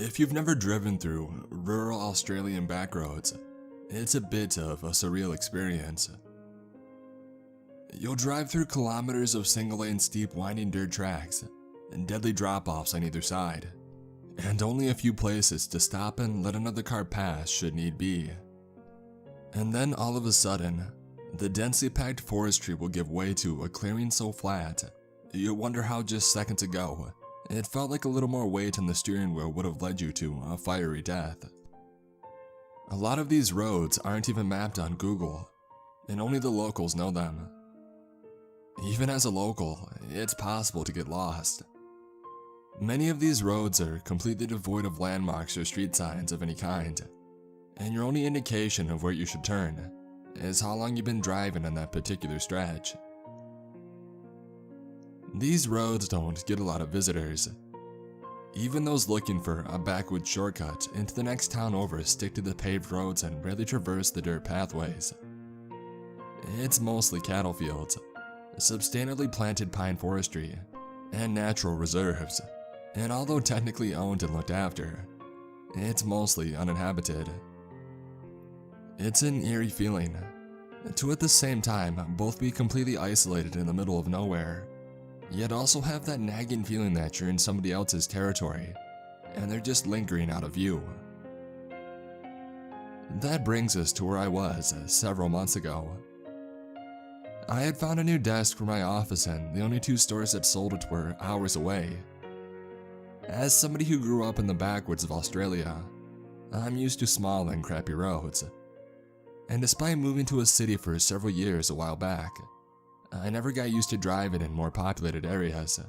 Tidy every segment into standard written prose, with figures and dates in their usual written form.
If you've never driven through rural Australian backroads, it's a bit of a surreal experience. You'll drive through kilometers of single-lane steep winding dirt tracks and deadly drop-offs on either side, and only a few places to stop and let another car pass should need be. And then all of a sudden, the densely packed forestry will give way to a clearing so flat, you wonder how just seconds ago, it felt like a little more weight on the steering wheel would have led you to a fiery death. A lot of these roads aren't even mapped on Google, and only the locals know them. Even as a local, it's possible to get lost. Many of these roads are completely devoid of landmarks or street signs of any kind, and your only indication of where you should turn is how long you've been driving on that particular stretch. These roads don't get a lot of visitors. Even those looking for a backwoods shortcut into the next town over stick to the paved roads and rarely traverse the dirt pathways. It's mostly cattle fields, substantially planted pine forestry, and natural reserves, and although technically owned and looked after, it's mostly uninhabited. It's an eerie feeling, to at the same time both be completely isolated in the middle of nowhere, yet also have that nagging feeling that you're in somebody else's territory, and they're just lingering out of view. That brings us to where I was several months ago. I had found a new desk for my office, and the only two stores that sold it were hours away. As somebody who grew up in the backwoods of Australia, I'm used to small and crappy roads. And despite moving to a city for several years a while back, I never got used to driving in more populated areas.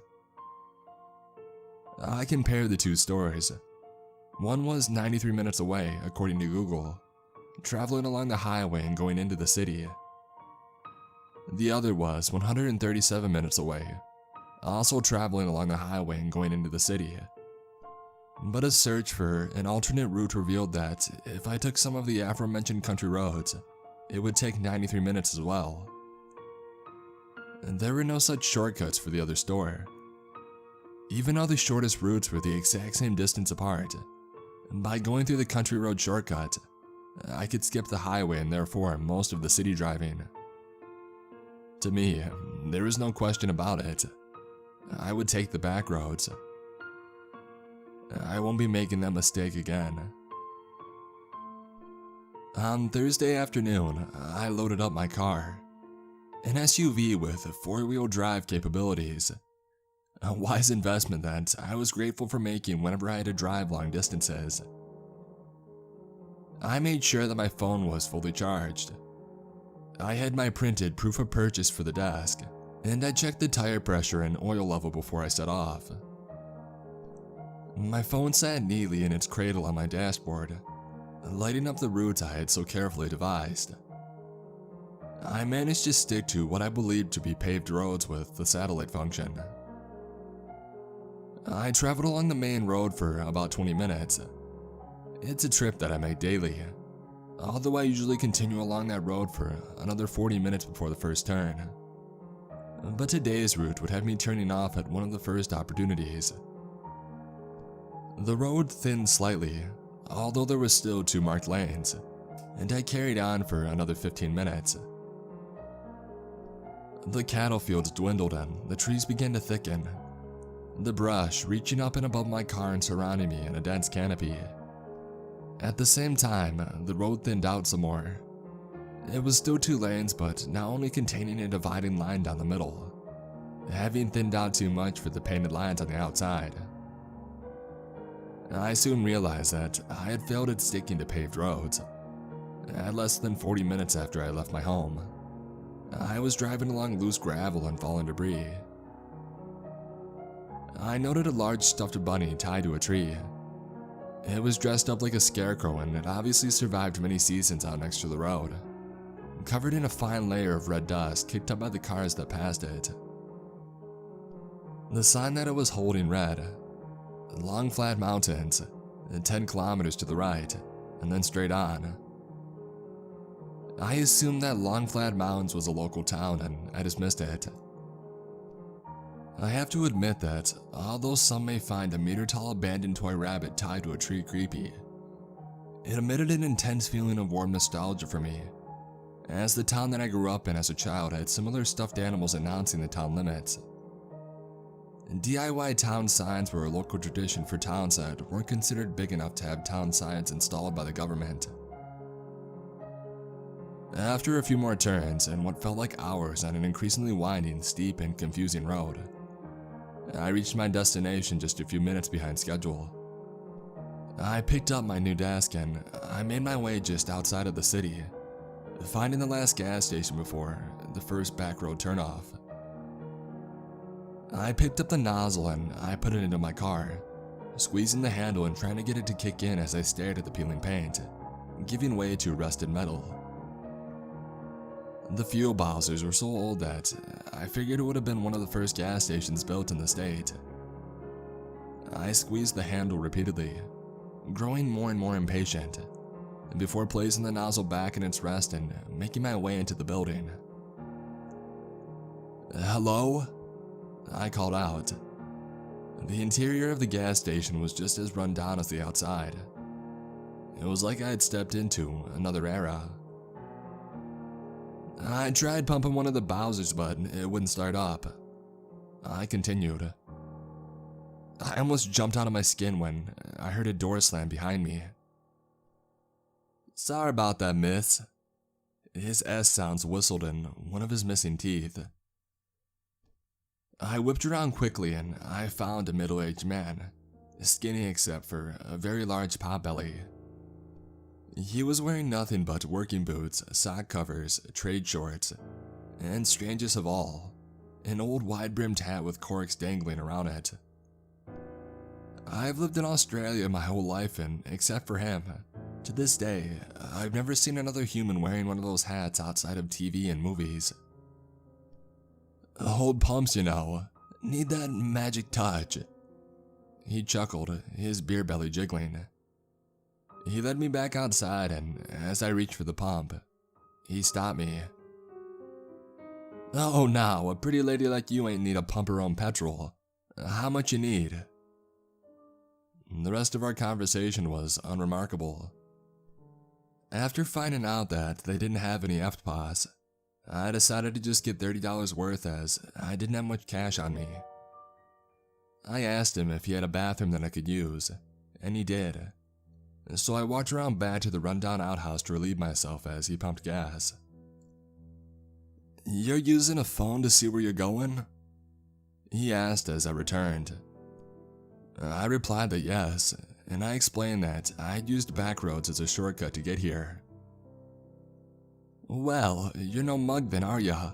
I compared the two stores. One was 93 minutes away, according to Google, traveling along the highway and going into the city. The other was 137 minutes away, also traveling along the highway and going into the city. But a search for an alternate route revealed that if I took some of the aforementioned country roads, it would take 93 minutes as well. There were no such shortcuts for the other store. Even though the shortest routes were the exact same distance apart, by going through the country road shortcut, I could skip the highway and therefore most of the city driving. To me, there was no question about it. I would take the back roads. I won't be making that mistake again. On Thursday afternoon, I loaded up my car. An SUV with four-wheel drive capabilities. A wise investment that I was grateful for making whenever I had to drive long distances. I made sure that my phone was fully charged. I had my printed proof of purchase for the desk, and I checked the tire pressure and oil level before I set off. My phone sat neatly in its cradle on my dashboard, lighting up the routes I had so carefully devised. I managed to stick to what I believed to be paved roads with the satellite function. I traveled along the main road for about 20 minutes. It's a trip that I make daily, although I usually continue along that road for another 40 minutes before the first turn. But today's route would have me turning off at one of the first opportunities. The road thinned slightly, although there were still two marked lanes, and I carried on for another 15 minutes. The cattle fields dwindled and the trees began to thicken, the brush reaching up and above my car and surrounding me in a dense canopy. At the same time, the road thinned out some more. It was still two lanes, but now only containing a dividing line down the middle, having thinned out too much for the painted lines on the outside. I soon realized that I had failed at sticking to paved roads. At less than 40 minutes after I left my home, I was driving along loose gravel and fallen debris. I noted a large stuffed bunny tied to a tree. It was dressed up like a scarecrow and had obviously survived many seasons out next to the road, covered in a fine layer of red dust kicked up by the cars that passed it. The sign that it was holding read, "Long flat mountains, 10 kilometers to the right, and then straight on." I assumed that Long Flat Mountains was a local town and I dismissed it. I have to admit that, although some may find a meter-tall abandoned toy rabbit tied to a tree creepy, it emitted an intense feeling of warm nostalgia for me, as the town that I grew up in as a child had similar stuffed animals announcing the town limits. DIY town signs were a local tradition for towns that weren't considered big enough to have town signs installed by the government. After a few more turns and what felt like hours on an increasingly winding, steep, and confusing road, I reached my destination just a few minutes behind schedule. I picked up my new desk and I made my way just outside of the city, finding the last gas station before the first backroad turnoff. I picked up the nozzle and I put it into my car, squeezing the handle and trying to get it to kick in as I stared at the peeling paint, giving way to rusted metal. The fuel bowsers were so old that I figured it would have been one of the first gas stations built in the state. I squeezed the handle repeatedly, growing more and more impatient, before placing the nozzle back in its rest and making my way into the building. "Hello?" I called out. The interior of the gas station was just as run down as the outside. It was like I had stepped into another era. I tried pumping one of the Bowsers, but it wouldn't start up. I continued. I almost jumped out of my skin when I heard a door slam behind me. "Sorry about that, miss." His S sounds whistled in one of his missing teeth. I whipped around quickly and I found a middle-aged man, skinny except for a very large potbelly. He was wearing nothing but working boots, sock covers, trade shorts, and strangest of all, an old wide-brimmed hat with corks dangling around it. I've lived in Australia my whole life and, except for him, to this day, I've never seen another human wearing one of those hats outside of TV and movies. "Old pumps, you know, need that magic touch." He chuckled, his beer belly jiggling. He led me back outside and as I reached for the pump, he stopped me. "Oh, now, a pretty lady like you ain't need to pump her own petrol. How much you need?" The rest of our conversation was unremarkable. After finding out that they didn't have any FPOS, I decided to just get $30 worth as I didn't have much cash on me. I asked him if he had a bathroom that I could use, and he did. So I walked around back to the rundown outhouse to relieve myself as he pumped gas. "You're using a phone to see where you're going?" he asked as I returned. I replied that yes, and I explained that I'd used Backroads as a shortcut to get here. "Well, you're no mug then, are ya?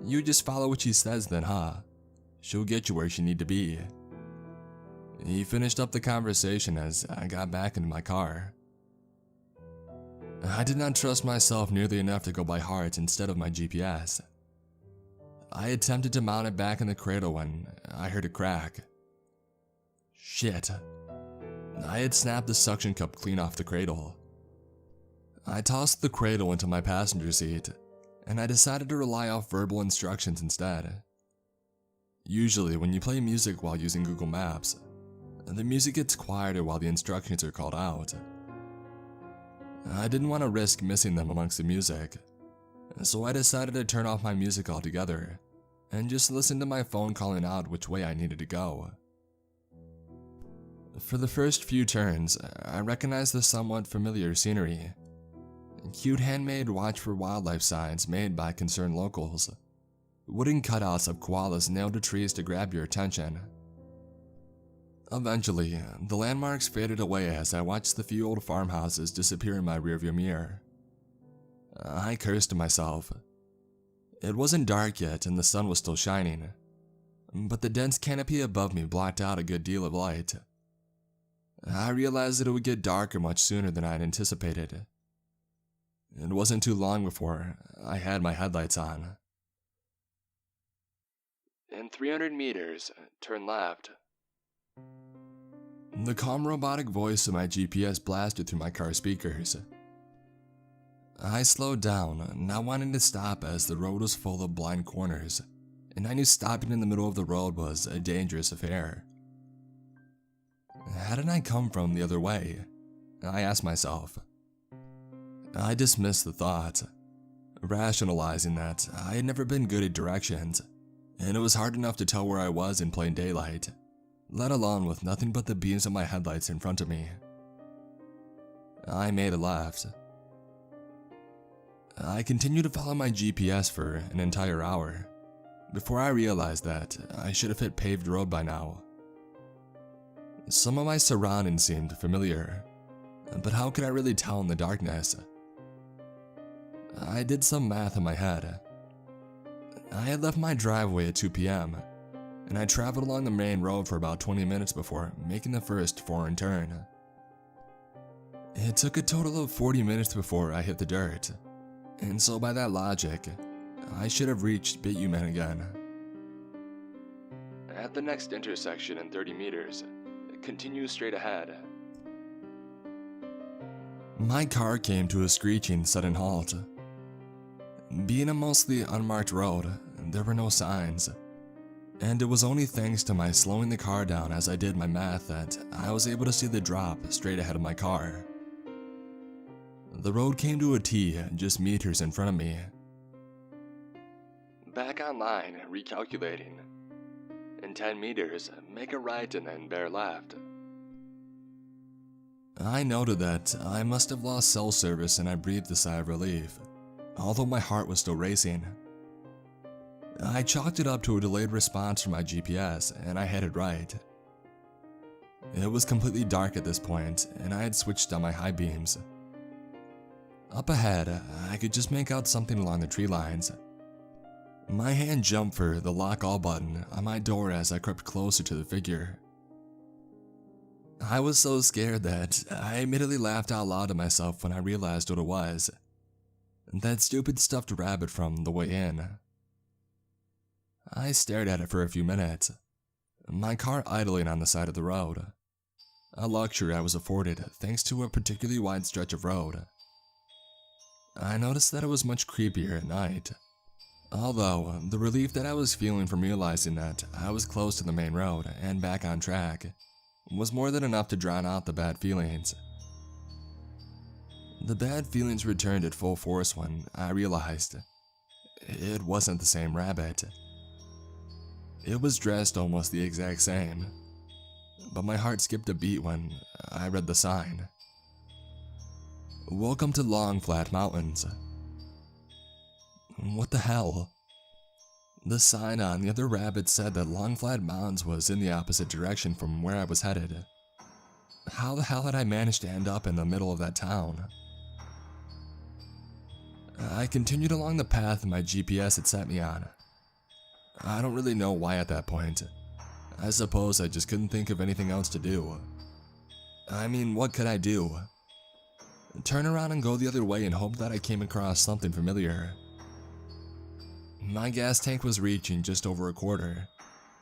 You just follow what she says then, huh? She'll get you where you need to be." He finished up the conversation as I got back into my car. I did not trust myself nearly enough to go by heart instead of my GPS. I attempted to mount it back in the cradle when I heard a crack. Shit. I had snapped the suction cup clean off the cradle. I tossed the cradle into my passenger seat, and I decided to rely off verbal instructions instead. Usually, when you play music while using Google Maps, the music gets quieter while the instructions are called out. I didn't want to risk missing them amongst the music, so I decided to turn off my music altogether and just listen to my phone calling out which way I needed to go. For the first few turns, I recognized the somewhat familiar scenery. Cute handmade watch for wildlife signs made by concerned locals. Wooden cutouts of koalas nailed to trees to grab your attention. Eventually, the landmarks faded away as I watched the few old farmhouses disappear in my rearview mirror. I cursed to myself. It wasn't dark yet and the sun was still shining, but the dense canopy above me blocked out a good deal of light. I realized that it would get darker much sooner than I had anticipated. It wasn't too long before I had my headlights on. "In 300 meters, turn left." The calm robotic voice of my GPS blasted through my car speakers. I slowed down, not wanting to stop as the road was full of blind corners, and I knew stopping in the middle of the road was a dangerous affair. Hadn't I come from the other way? I asked myself. I dismissed the thought, rationalizing that I had never been good at directions, and it was hard enough to tell where I was in plain daylight, let alone with nothing but the beams of my headlights in front of me. I made a left. I continued to follow my GPS for an entire hour, before I realized that I should have hit paved road by now. Some of my surroundings seemed familiar, but how could I really tell in the darkness? I did some math in my head. I had left my driveway at 2 p.m., and I traveled along the main road for about 20 minutes before making the first foreign turn. It took a total of 40 minutes before I hit the dirt, and so by that logic, I should have reached Bitumen again. At the next intersection in 30 meters, continue straight ahead. My car came to a screeching sudden halt. Being a mostly unmarked road, there were no signs, and it was only thanks to my slowing the car down as I did my math that I was able to see the drop straight ahead of my car. The road came to a T just meters in front of me. Back online, recalculating. In 10 meters, make a right and then bear left. I noted that I must have lost cell service and I breathed a sigh of relief, although my heart was still racing. I chalked it up to a delayed response from my GPS and I headed right. It was completely dark at this point and I had switched on my high beams. Up ahead, I could just make out something along the tree lines. My hand jumped for the lock all button on my door as I crept closer to the figure. I was so scared that I immediately laughed out loud to myself when I realized what it was. That stupid stuffed rabbit from The Way In. I stared at it for a few minutes, my car idling on the side of the road, a luxury I was afforded thanks to a particularly wide stretch of road. I noticed that it was much creepier at night, although the relief that I was feeling from realizing that I was close to the main road and back on track was more than enough to drown out the bad feelings. The bad feelings returned at full force when I realized it wasn't the same rabbit. It was dressed almost the exact same, but my heart skipped a beat when I read the sign. Welcome to Long Flat Mountains. What the hell? The sign on the other rabbit said that Long Flat Mountains was in the opposite direction from where I was headed. How the hell had I managed to end up in the middle of that town? I continued along the path my GPS had set me on. I don't really know why at that point. I suppose I just couldn't think of anything else to do. I mean, what could I do? Turn around and go the other way and hope that I came across something familiar. My gas tank was reaching just over a quarter,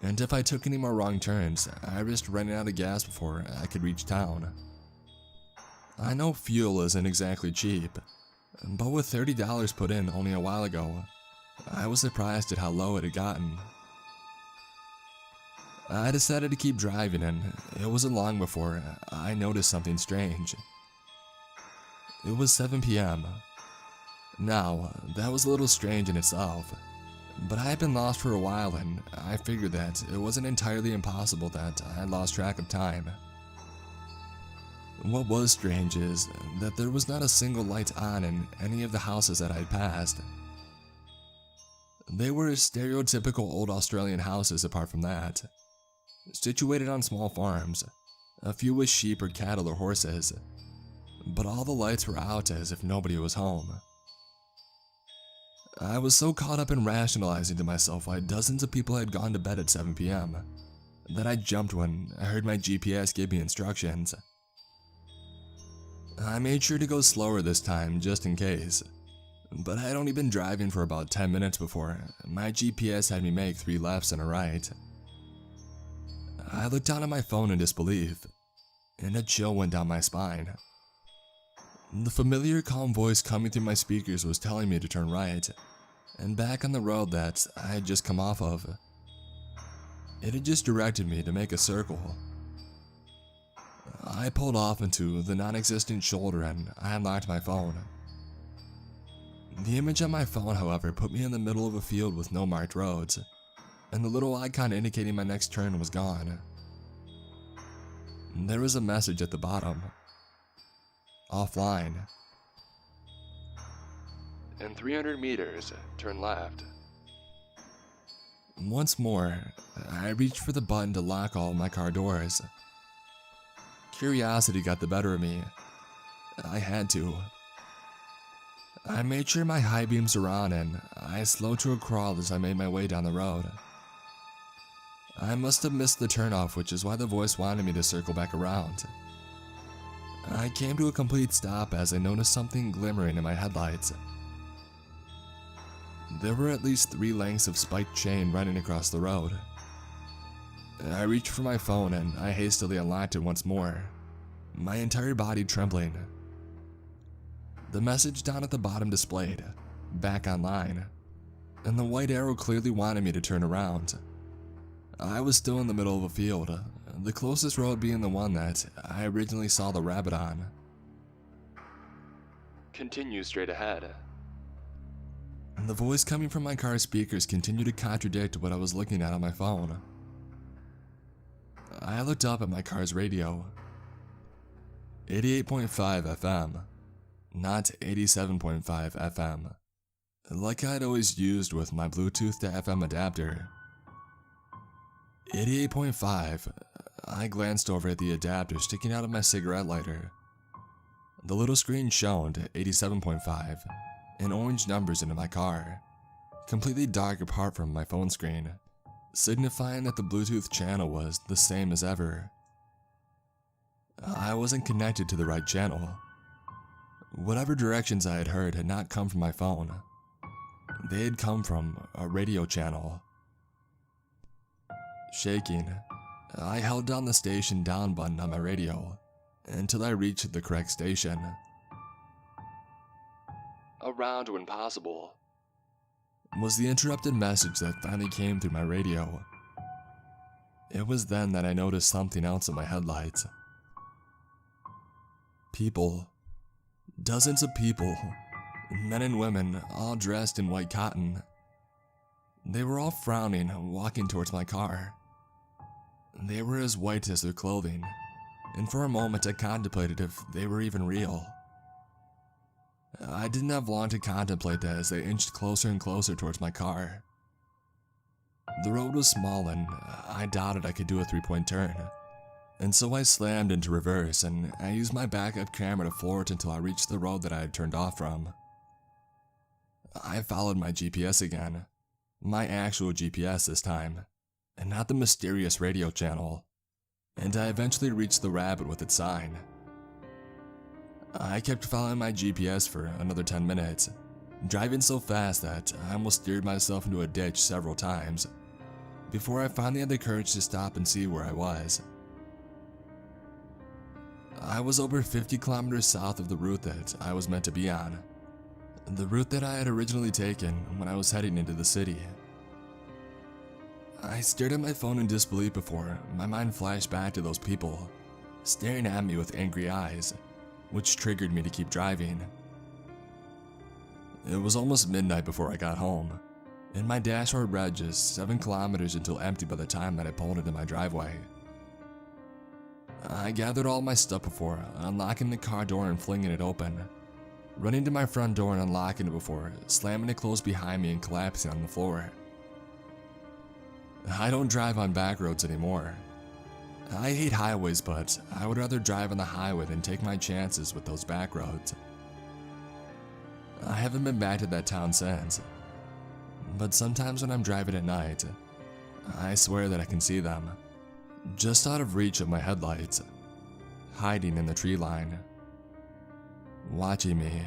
and if I took any more wrong turns, I risked running out of gas before I could reach town. I know fuel isn't exactly cheap, but with $30 put in only a while ago, I was surprised at how low it had gotten. I decided to keep driving, and it wasn't long before I noticed something strange. It was 7 p.m. Now, that was a little strange in itself, but I had been lost for a while and I figured that it wasn't entirely impossible that I had lost track of time. What was strange is that there was not a single light on in any of the houses that I had passed. They were stereotypical old Australian houses apart from that, situated on small farms, a few with sheep or cattle or horses, but all the lights were out as if nobody was home. I was so caught up in rationalizing to myself why dozens of people had gone to bed at 7 p.m. that I jumped when I heard my GPS give me instructions. I made sure to go slower this time just in case, but I had only been driving for about 10 minutes before my GPS had me make 3 lefts and a right. I looked down at my phone in disbelief, and a chill went down my spine. The familiar calm voice coming through my speakers was telling me to turn right, and back on the road that I had just come off of. It had just directed me to make a circle. I pulled off into the non-existent shoulder and I unlocked my phone. The image on my phone, however, put me in the middle of a field with no marked roads, and the little icon indicating my next turn was gone. There was a message at the bottom. Offline. In 300 meters, turn left. Once more, I reached for the button to lock all of my car doors. Curiosity got the better of me. I had to. I made sure my high beams were on and I slowed to a crawl as I made my way down the road. I must have missed the turnoff, which is why the voice wanted me to circle back around. I came to a complete stop as I noticed something glimmering in my headlights. There were at least 3 lengths of spiked chain running across the road. I reached for my phone and I hastily unlocked it once more, my entire body trembling. The message down at the bottom displayed, back online, and the white arrow clearly wanted me to turn around. I was still in the middle of a field, the closest road being the one that I originally saw the rabbit on. Continue straight ahead. The voice coming from my car's speakers continued to contradict what I was looking at on my phone. I looked up at my car's radio. 88.5 FM, not 87.5 FM, like I'd always used with my Bluetooth to FM adapter. 88.5, I glanced over at the adapter sticking out of my cigarette lighter. The little screen showed 87.5, and orange numbers into my car, completely dark apart from my phone screen, signifying that the Bluetooth channel was the same as ever. I wasn't connected to the right channel. Whatever directions I had heard had not come from my phone. They had come from a radio channel. Shaking, I held down the station down button on my radio until I reached the correct station. Around when possible, was the interrupted message that finally came through my radio. It was then that I noticed something else in my headlights. People. Dozens of people. Men and women, all dressed in white cotton. They were all frowning, walking towards my car. They were as white as their clothing, and for a moment I contemplated if they were even real. I didn't have long to contemplate that as they inched closer and closer towards my car. The road was small and I doubted I could do a 3-point turn, and so I slammed into reverse and I used my backup camera to floor it until I reached the road that I had turned off from. I followed my GPS again, my actual GPS this time, and not the mysterious radio channel, and I eventually reached the rabbit with its sign. I kept following my GPS for another 10 minutes, driving so fast that I almost steered myself into a ditch several times, before I finally had the courage to stop and see where I was. I was over 50 kilometers south of the route that I was meant to be on, the route that I had originally taken when I was heading into the city. I stared at my phone in disbelief before my mind flashed back to those people, staring at me with angry eyes, which triggered me to keep driving. It was almost midnight before I got home, and my dashboard read just 7 kilometers until empty by the time that I pulled into my driveway. I gathered all my stuff before unlocking the car door and flinging it open, running to my front door and unlocking it before slamming it closed behind me and collapsing on the floor. I don't drive on back roads anymore. I hate highways, but I would rather drive on the highway than take my chances with those back roads. I haven't been back to that town since, but sometimes when I'm driving at night, I swear that I can see them, just out of reach of my headlights, hiding in the tree line, watching me.